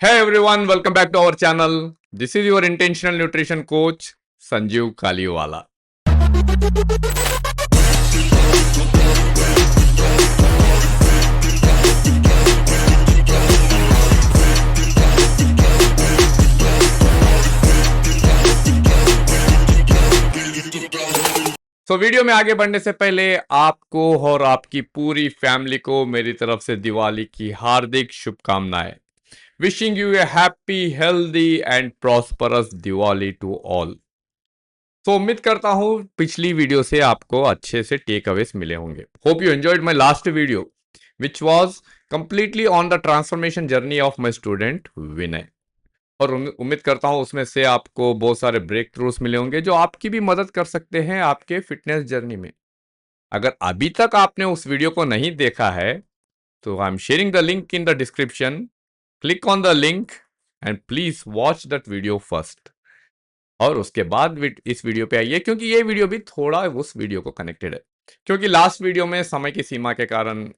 Hey everyone, welcome back to our channel. This is your intentional nutrition coach Sanjeev Kaliwala. Video में आगे बढ़ने से पहले आपको और आपकी पूरी फैमिली को मेरी तरफ से दिवाली की हार्दिक शुभकामनाएं। Wishing you a happy healthy and prosperous Diwali to all. उम्मीद करता हूं पिछली वीडियो से आपको अच्छे से टेक अवेस मिले होंगे। Hope you enjoyed my last video which was completely on the transformation journey of my student Vinay. और उम्मीद करता हूं उसमें से आपको बहुत सारे ब्रेक थ्रूस मिले होंगे जो आपकी भी मदद कर सकते हैं आपके फिटनेस जर्नी में। अगर अभी तक आपने उस वीडियो को नहीं देखा है तो I am sharing the link in the description. Click on the link and please watch that video first और उसके बाद इस वीडियो पे आइए, क्योंकि ये वीडियो भी थोड़ा उस वीडियो को कनेक्टेड है। क्योंकि लास्ट वीडियो में समय की सीमा के कारण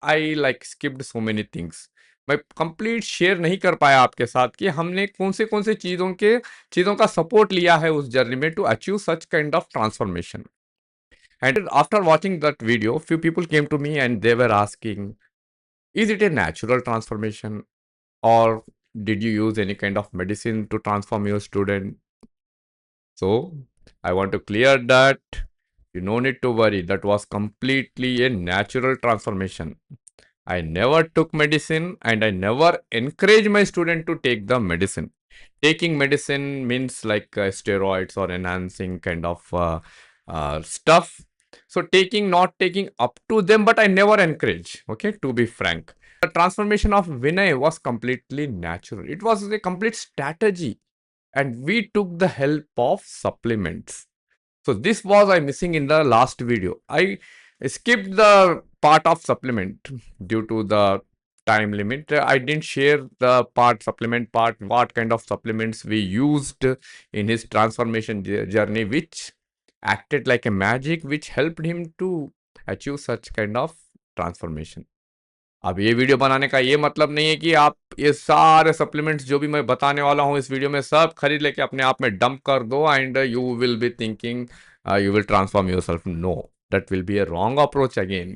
I like skipped so many things. मैं कंप्लीट शेयर नहीं कर पाया आपके साथ कि हमने कौन से चीज़ों का सपोर्ट लिया है उस जर्नी में to achieve such kind of transformation. And after watching that video few people came to me and they were asking, is it a natural transformation or did you use any kind of medicine to transform your student? So I want to clear that you no need to worry. That was completely a natural transformation. I never took medicine and I never encourage my student to take the medicine. Taking medicine means like steroids or enhancing kind of stuff. So taking, not taking, up to them, but I never encourage. Okay, to be frank, the transformation of Vinay was completely natural. It was a complete strategy, and we took the help of supplements. So this was I missing in the last video. I skipped the part of supplement due to the time limit. I didn't share the supplement part, what kind of supplements we used in his transformation journey, which acted like a magic, which helped him to achieve such kind of transformation. अब ये video बनाने का ये मतलब नहीं है कि आप ये सारे सप्लीमेंट्स जो भी मैं बताने वाला हूँ इस वीडियो में सब खरीद लेके अपने आप में डंप कर दो and you will be thinking you will transform yourself. No, that will be a wrong approach again.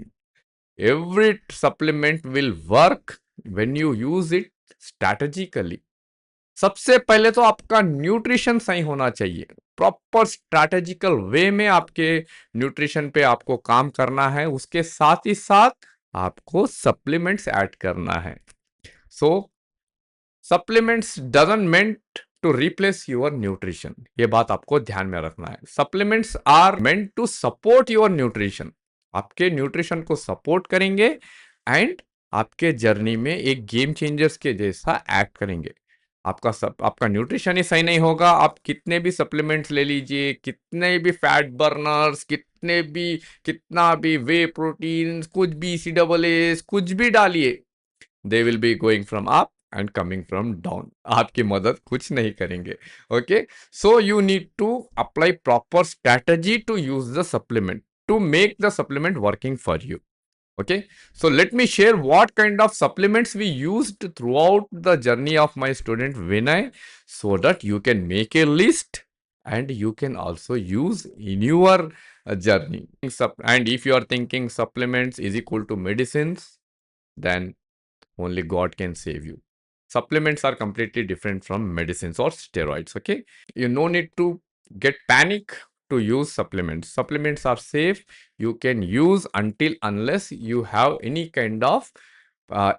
Every supplement will work when you use it strategically. सबसे पहले तो आपका न्यूट्रिशन सही होना चाहिए। प्रॉपर स्ट्रैटेजिकल वे में आपके न्यूट्रिशन पे आपको काम करना है, उसके साथ ही साथ आपको सप्लीमेंट्स ऐड करना है। So supplements doesn't meant to replace your nutrition, ये बात आपको ध्यान में रखना है। Supplements are meant to support your nutrition, आपके न्यूट्रिशन को सपोर्ट करेंगे एंड आपके जर्नी में एक गेम चेंजर्स के जैसा एक्ट करेंगे। आपका न्यूट्रिशन ही सही नहीं होगा, आप कितने भी सप्लीमेंट्स ले लीजिए, कितने भी फैट बर्नर्स, कितना भी वे प्रोटीन, कुछ भी सी डबल एस, कुछ भी डालिए, they will be going from up and coming from down. आपकी मदद कुछ नहीं करेंगे। Okay, so you need to apply proper strategy to use the supplement to make the supplement working for you. Okay, so let me share what kind of supplements we used throughout the journey of my student Vinay, so that you can make a list and you can also use in your journey. And if you are thinking supplements is equal to medicines, then only God can save you. Supplements are completely different from medicines or steroids. Okay, you no need to get panic to use supplements. Supplements are safe. You can use until unless you have any kind of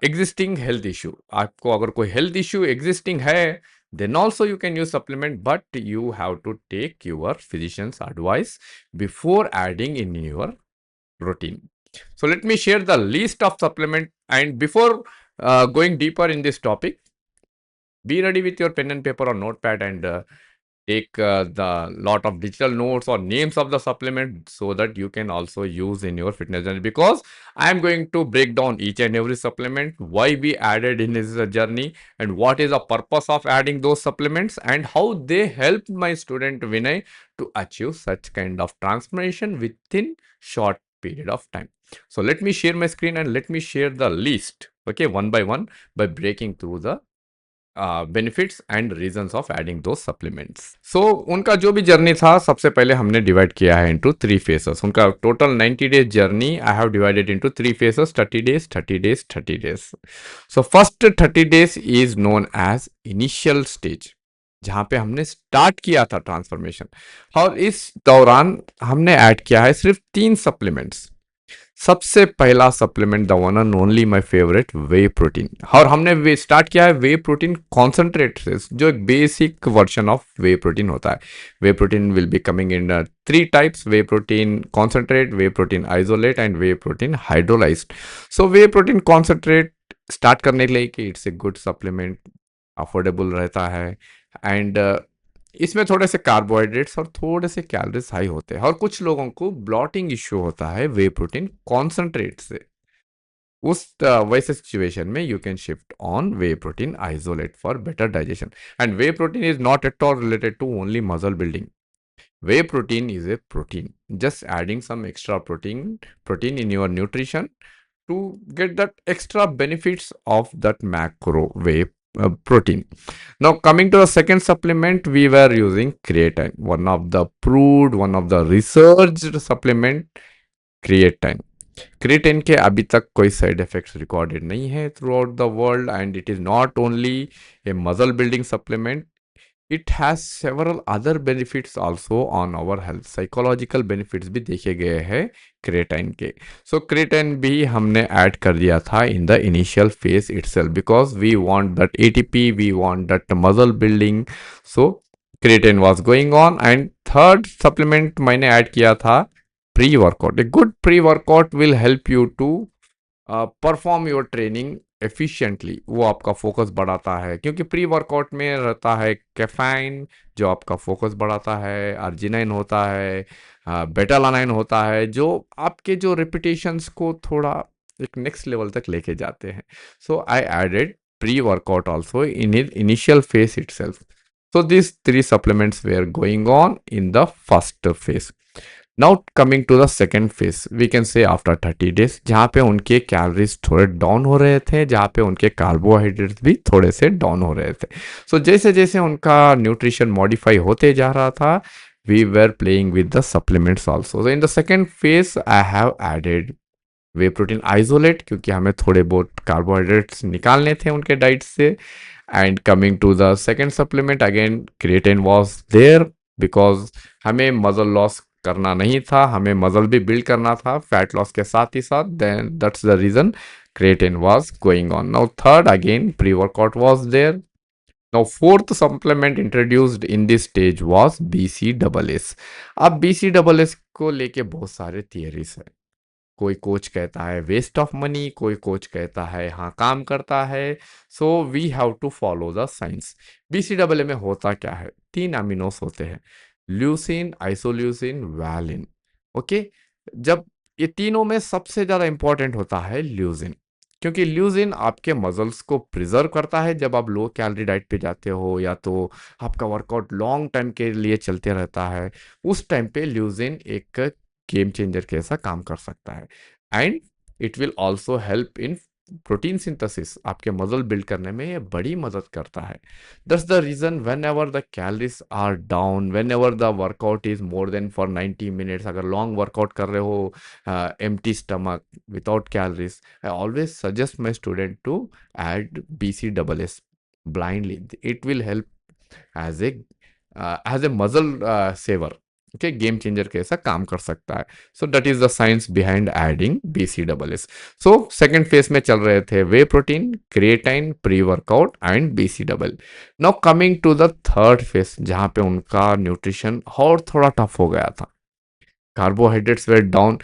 existing health issue. आपको अगर कोई health issue existing है, then also you can use supplement, but you have to take your physician's advice before adding in your routine. So let me share the list of supplement, and before going deeper in this topic, be ready with your pen and paper or notepad and take the lot of digital notes or names of the supplement so that you can also use in your fitness journey, because I am going to break down each and every supplement, why we added in his journey, and what is the purpose of adding those supplements, and how they helped my student Vinay to achieve such kind of transformation within short period of time. So let me share my screen and let me share the list, okay, one by one, by breaking through the benefits and reasons of adding दो supplements. सो उनका जो भी journey था, सबसे पहले हमने divide किया है इनटू 3 फेसेस। उनका total 90 days journey I have divided into 3 phases, 30 days, 30 days, 30 days. So first 30 days is known as initial stage, जहां पे हमने स्टार्ट किया था ट्रांसफॉर्मेशन। और इस दौरान हमने ऐड किया है सिर्फ 3 सप्लीमेंट्स। सबसे पहला supplement, the one and only my favourite, way protein. और हमने वे स्टार्ट किया है वे प्रोटीन कॉन्सेंट्रेट से, जो एक basic version of whey protein होता है। Whey protein will be coming in 3 types: whey protein concentrate, whey protein isolate and whey protein hydrolyzed. So whey protein concentrate start करने के लिए कि it's a good supplement, affordable रहता है, and इसमें थोड़े से कार्बोहाइड्रेट्स और थोड़े से कैलोरीज हाई होते हैं। और कुछ लोगों को ब्लॉटिंग इश्यू होता है वे प्रोटीन कॉन्सेंट्रेट से। उस वैसे सिचुएशन में you can shift on whey protein isolate for better digestion. And whey protein is not at all related to only muscle building. Whey protein is a protein. Just adding some extra protein in your nutrition to get that extra benefits of that macro whey protein. Now coming to the second supplement, we were using creatine, one of the proved, one of the researched supplement, creatine. Creatine के अभी तक कोई side effects recorded नहीं है throughout the world, and it is not only a muscle building supplement, it has several other benefits also on our health. Psychological benefits भी देखे गए हैं क्रेटाइन के। सो क्रेटाइन भी हमने ऐड कर दिया था in the initial phase itself, because we want that ATP, we want that muscle building. So creatine was going on. And third supplement मैंने ऐड किया था pre workout. A good pre workout will help you to perform your training efficiently. वो आपका focus बढ़ाता है, क्योंकि pre workout में रहता है कैफाइन, जो आपका फोकस बढ़ाता है, अर्जिनाइन होता है, बेटालानाइन होता है, जो आपके जो रेपिटेशंस को थोड़ा एक नेक्स्ट लेवल तक लेके जाते हैं। So I added pre workout also in initial phase itself. So these 3 supplements were going on in the first phase. Now coming to the second phase, we can say after 30 days, जहाँ पे उनके calories थोड़े down हो रहे थे, जहाँ पे उनके कार्बोहाइड्रेट्स भी थोड़े से डाउन हो रहे थे। सो जैसे जैसे उनका न्यूट्रिशन मॉडिफाई होते जा रहा था, we were playing with the supplements also. So in the second phase, I have added way protein isolate, क्योंकि हमें थोड़े बहुत कार्बोहाइड्रेट्स निकालने थे उनके डाइट से। And coming to the second supplement, again creatine was there, because हमें muscle loss करना नहीं था, हमें मसल भी बिल्ड करना था फैट लॉस के साथ ही साथ। Then that's the reason creatine was going on. Now third, again pre workout was there. Now fourth supplement introduced in this stage was BCAAs। अब BCAAs को लेके बहुत सारे थियरीज है। कोई कोच कहता है वेस्ट ऑफ मनी, कोई कोच कहता है हाँ काम करता है। So we have to follow the science. BCAA में होता क्या है, 3 अमीनोस होते हैं, ल्यूसिन, आइसोल्यूसिन, वैलिन। ओके, जब ये तीनों में सबसे ज़्यादा इंपॉर्टेंट होता है ल्यूसिन, क्योंकि ल्यूसिन आपके मसल्स को प्रिजर्व करता है। जब आप लो कैलोरी डाइट पे जाते हो, या तो आपका वर्कआउट लॉन्ग टाइम के लिए चलते रहता है, उस टाइम पे ल्यूसिन एक गेम चेंजर के ऐसा काम कर सकता है। And it will also help in protein synthesis, आपके मसल बिल्ड करने में ये बड़ी मदद करता है। That's the reason whenever the calories are down, whenever the workout is more than for 90 minutes, अगर लॉन्ग वर्कआउट कर रहे हो empty stomach without calories, I always suggest my student to add BCAAs blindly. It will help as a muscle saver. Okay, game changer के ऐसा काम कर सकता है। So that is the science behind adding BCAAs। So second phase में चल रहे थे whey protein, creatine, pre workout and BCAA। Now coming to the third phase, जहां पे उनका न्यूट्रिशन और थोड़ा टफ हो गया था। Carbohydrates were down.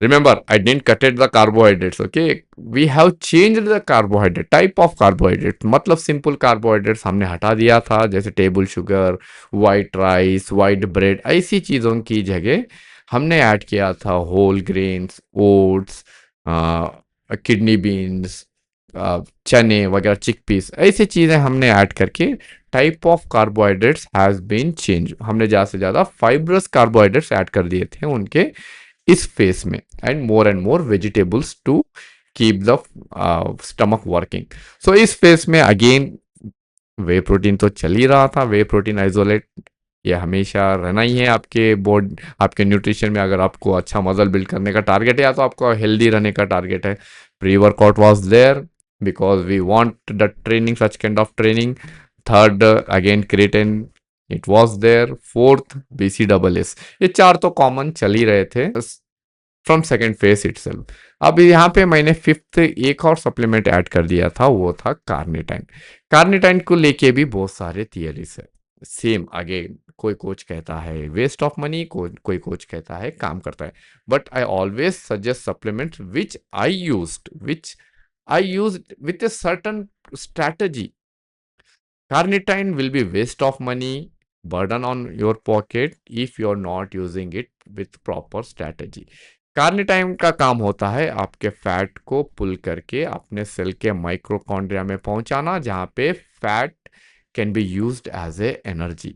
Remember, I didn't cut it the carbohydrates, okay? We have changed the carbohydrate, type of carbohydrate. मतलब simple carbohydrates हमने हटा दिया था, जैसे table sugar, white rice, white bread, ऐसी चीज़ों की जगह हमने ऐड किया था whole grains, oats, kidney beans, चने वगैरह, चिकपीस, ऐसी चीज़ें हमने ऐड करके type of carbohydrates has been change. हमने ज़्यादा से ज़्यादा फाइब्रस कार्बोहाइड्रेट्स ऐड कर दिए थे उनके इस फेस में, and more vegetables to keep the stomach working. So इस फेस में अगेन वे प्रोटीन तो चल ही रहा था, वे प्रोटीन आइसोलेट ये हमेशा रहना ही है आपके बॉडी, आपके न्यूट्रिशन में। अगर आपको अच्छा मसल बिल्ड करने का टारगेट है या तो आपको हेल्दी रहने का टारगेट है, pre workout was there because we want the training, such kind of training. Third again creatine, it was there. Fourth BCAAs, ये चार तो कॉमन चल ही रहे थे फ्रॉम सेकेंड फेज इटसेल्फ। अब यहाँ पे मैंने फिफ्थ एक और सप्लीमेंट ऐड कर दिया था, वो था कार्निटाइन। कार्निटाइन को लेके भी बहुत सारे थियरीज है। सेम अगेन, कोई कोच कहता है वेस्ट ऑफ मनी, कोई कोच कहता है काम करता है, but I always suggest supplement which I use with a certain strategy. Carnitine will be waste of money, burden on your pocket if you're not using it with proper strategy. Carnitine का काम होता है आपके fat को पुल करके अपने cell के माइक्रोकॉन्ड्रिया में पहुंचाना, जहां पे fat can be used as a energy.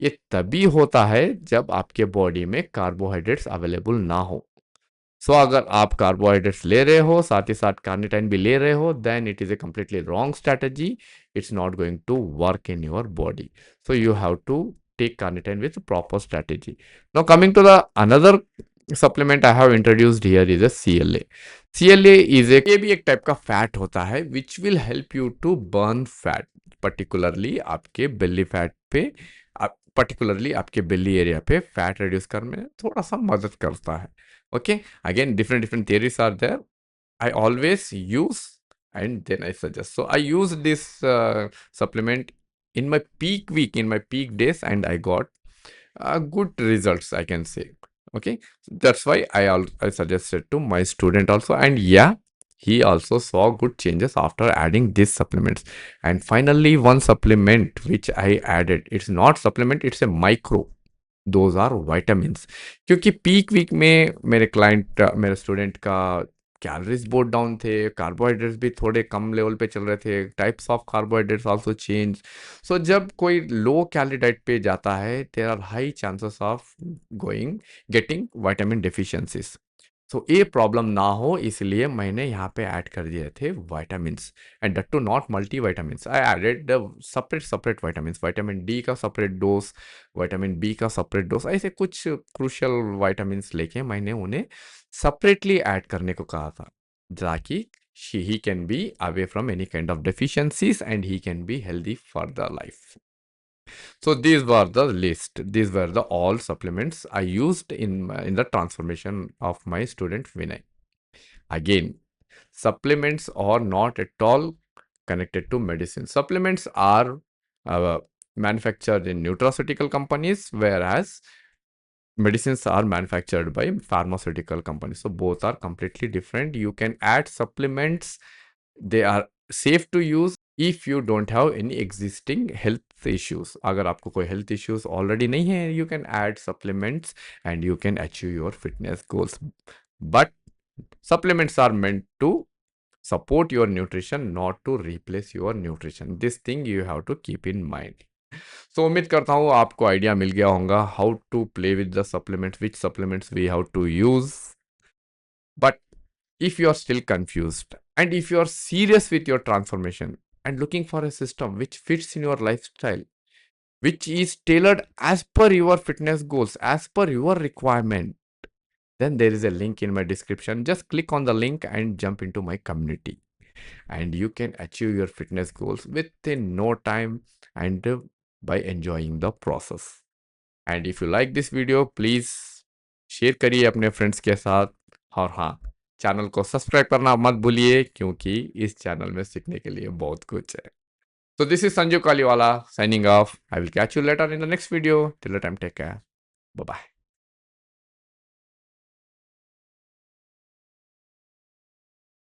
ये तभी होता है जब आपके बॉडी में कार्बोहाइड्रेट्स अवेलेबल ना हो। सो अगर आप कार्बोहाइड्रेट्स ले रहे हो, साथ ही साथ कार्निटाइन भी ले रहे हो, then it is a completely wrong strategy. It's not going to work in your body. So you have to take carnitine with proper strategy. Now coming to the another supplement I have introduced here is a CLA. CLA is a, ये भी एक type का fat होता है which will help you to burn fat, particularly आपके belly fat पे, particularly आपके belly area पे फैट रिड्यूस करने में थोड़ा सा मदद करता है। Okay, again different theories are there. I always use and then I suggest. So I use this supplement in my peak week, in my peak days, and I got good results, I can say. Okay, so that's why I suggested to my student also, and yeah, he also saw good changes after adding these supplements. And finally, one supplement which I added, it's not supplement, it's a micro, those are vitamins. क्योंकि peak week में मेरे client, मेरे student का calories बहुत down थे, carbohydrates भी थोड़े कम level पे चल रहे थे, types of carbohydrates also change. So जब कोई लो कैलोरी डाइट पे जाता है, there are high chances of going getting vitamin deficiencies. So ये प्रॉब्लम ना हो, इसलिए मैंने यहाँ पे ऐड कर दिए थे vitamins, and that too not multi vitamins. I added the separate vitamins, vitamin D का सेपरेट डोज, विटामिन बी का सेपरेट डोज, ऐसे कुछ क्रूशियल वाइटामिन्स लेके मैंने उन्हें सेपरेटली ऐड करने को कहा था, ताकि he can be away from any kind of deficiencies and he can be healthy for the life. So these were the list. These were the all supplements I used in the transformation of my student Vinay. Again, supplements are not at all connected to medicine. Supplements are manufactured in nutraceutical companies, whereas medicines are manufactured by pharmaceutical companies. So both are completely different. You can add supplements. They are safe to use if you don't have any existing health issues. अगर आपको कोई health issues already नहीं है, you can add supplements and you can achieve your fitness goals. But supplements are meant to support your nutrition, not to replace your nutrition. This thing you have to keep in mind. So उम्मीद करता हूँ आपको idea मिल गया होगा how to play with the supplements, which supplements we have to use. But if you are still confused and if you are serious with your transformation and looking for a system which fits in your lifestyle, which is tailored as per your fitness goals, as per your requirement, then there is a link in my description. Just click on the link and jump into my community, and you can achieve your fitness goals within no time and by enjoying the process. And if you like this video, please share करिए अपने friends के साथ, और हाँ, channel को subscribe करना मत भूलिए, क्योंकि इस चैनल में सीखने के लिए बहुत कुछ है। So this is Sanju Kaliwala signing off. I will catch you later in the next video. Till the time, take care. Bye bye.